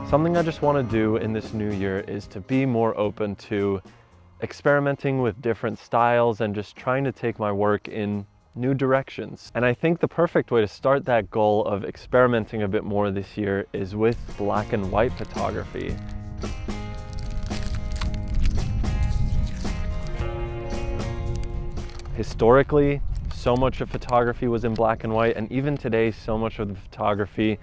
Something I just want to do in this new year is to be more open to experimenting with different styles and just trying to take my work in new directions. And I think the perfect way to start that goal of experimenting a bit more this year is with black and white photography. Historically, so much of photography was in black and white, and even today, so much of the photography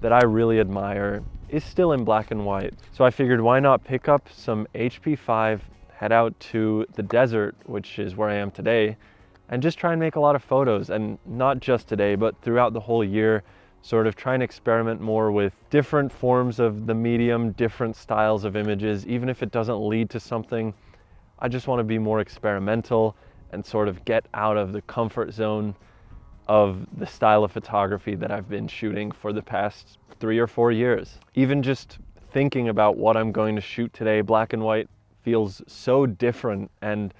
that I really admire is still in black and white. So I figured, why not pick up some HP5, head out to the desert, which is where I am today, and just try and make a lot of photos. And not just today, but throughout the whole year, sort of try and experiment more with different forms of the medium, different styles of images. Even if it doesn't lead to something, I just want to be more experimental and sort of get out of the comfort zone of the style of photography that I've been shooting for the past 3 or 4 years. Even just thinking about what I'm going to shoot today, black and white feels so different, and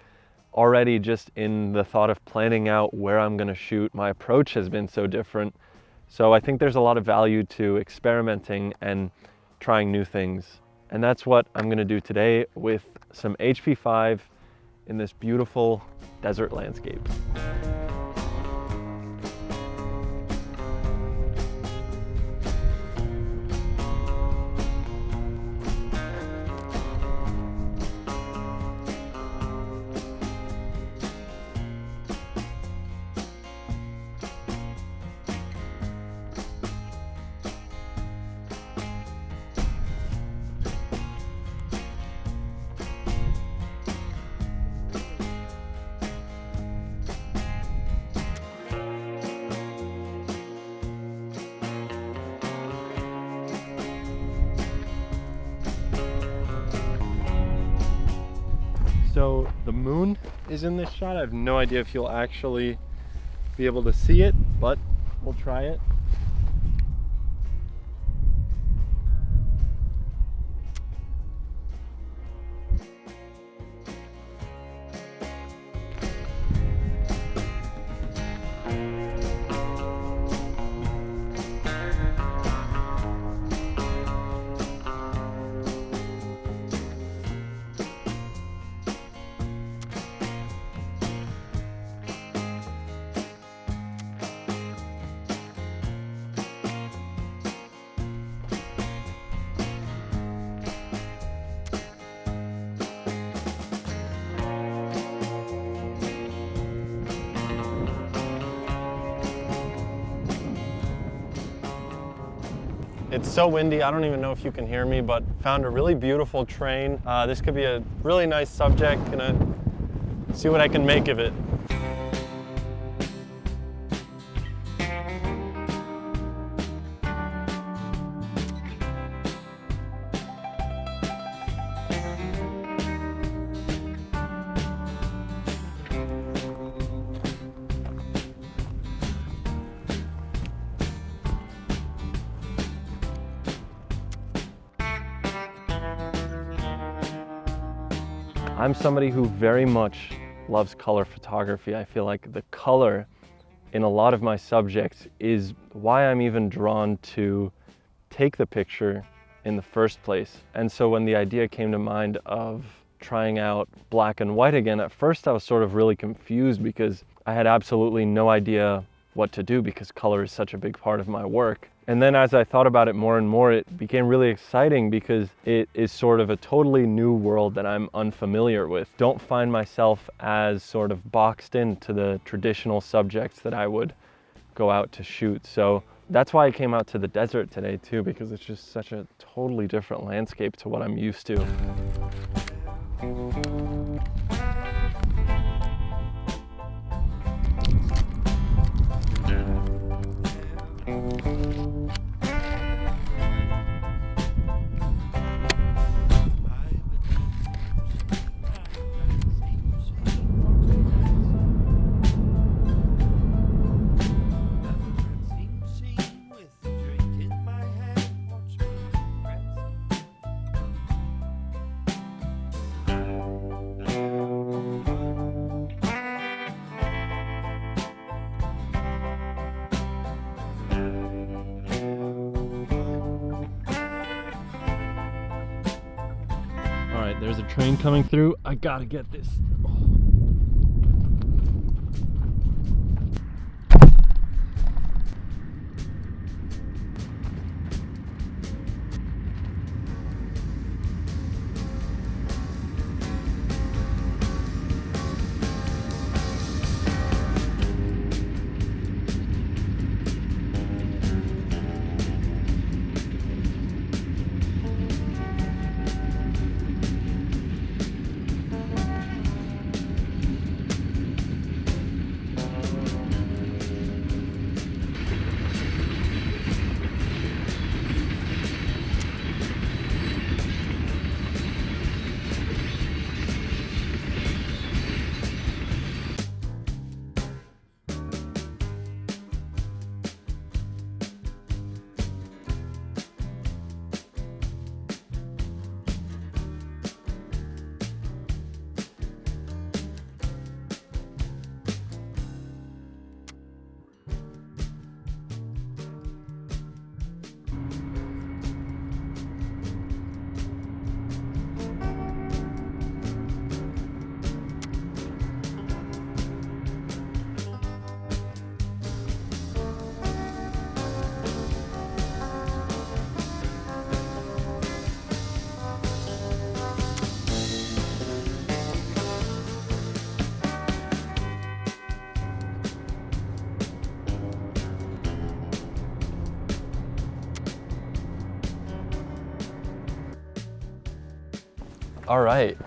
already just in the thought of planning out where I'm going to shoot, my approach has been so different. So I think there's a lot of value to experimenting and trying new things. And that's what I'm going to do today with some HP5 in this beautiful desert landscape. So the moon is in this shot. I have no idea if you'll actually be able to see it, but we'll try it. It's so windy, I don't even know if you can hear me, but found a really beautiful train. This could be a really nice subject. Gonna see what I can make of it. I'm somebody who very much loves color photography. I feel like the color in a lot of my subjects is why I'm even drawn to take the picture in the first place. And so when the idea came to mind of trying out black and white again, at first I was sort of really confused because I had absolutely no idea what to do because color is such a big part of my work. And then as I thought about it more and more, it became really exciting because it is sort of a totally new world that I'm unfamiliar with. Don't find myself as sort of boxed into the traditional subjects that I would go out to shoot. So that's why I came out to the desert today too, because it's just such a totally different landscape to what I'm used to. there's a train coming through. I gotta get this. All right,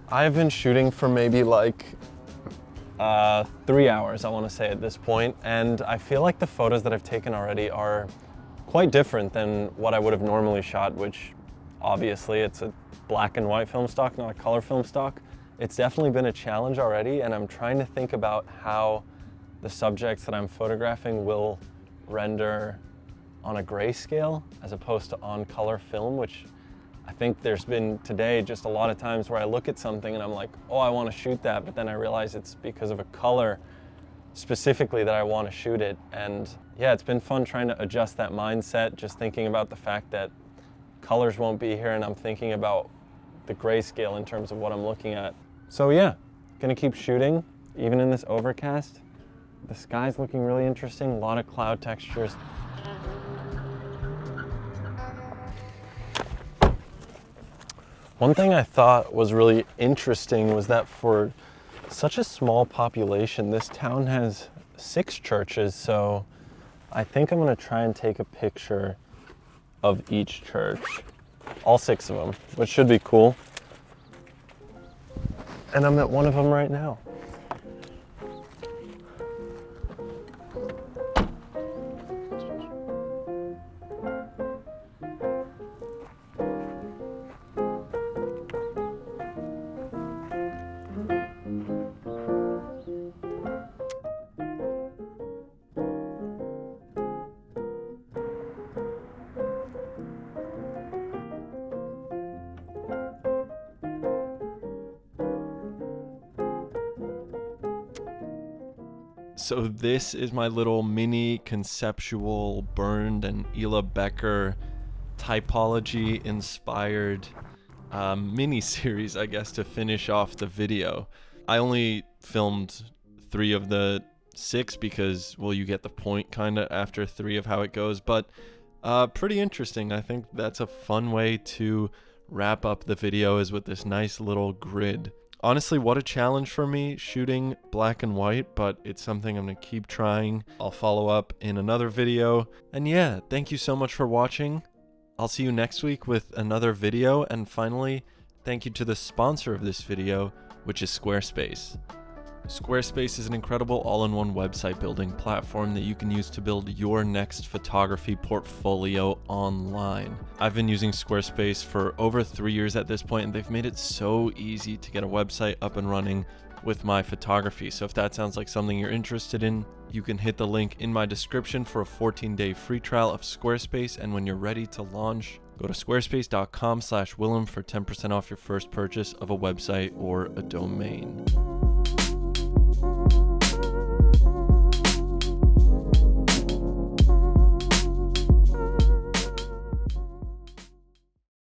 I've been shooting for maybe like 3 hours, I want to say at this point, and I feel like the photos that I've taken already are quite different than what I would have normally shot, which obviously it's a black and white film stock, not a color film stock. It's definitely been a challenge already, and I'm trying to think about how the subjects that I'm photographing will render on a grayscale as opposed to on color film, which I think there's been today just a lot of times where I look at something and I'm like, oh, I want to shoot that, but then I realize it's because of a color specifically that I want to shoot it. And yeah, it's been fun trying to adjust that mindset, just thinking about the fact that colors won't be here, and I'm thinking about the grayscale in terms of what I'm looking at. So yeah, gonna keep shooting, even in this overcast. The sky's looking really interesting, a lot of cloud textures. One thing I thought was really interesting was that for such a small population, this town has 6 churches, so I think I'm gonna try and take a picture of each church, all 6 of them, which should be cool. And I'm at one of them right now. So this is my little mini conceptual Bernd and Ela Becker typology inspired mini series, I guess, to finish off the video. I only filmed 3 of the 6 because, well, you get the point kind of after 3 of how it goes, but pretty interesting. I think that's a fun way to wrap up the video, is with this nice little grid. Honestly, what a challenge for me shooting black and white, but it's something I'm gonna keep trying. I'll follow up in another video. And yeah, thank you so much for watching. I'll see you next week with another video. And finally, thank you to the sponsor of this video, which is Squarespace. Squarespace is an incredible all-in-one website building platform that you can use to build your next photography portfolio online. I've been using Squarespace for over 3 years at this point, and they've made it so easy to get a website up and running with my photography. So if that sounds like something you're interested in, you can hit the link in my description for a 14-day free trial of Squarespace, and when you're ready to launch, go to squarespace.com/Willem for 10% off your first purchase of a website or a domain.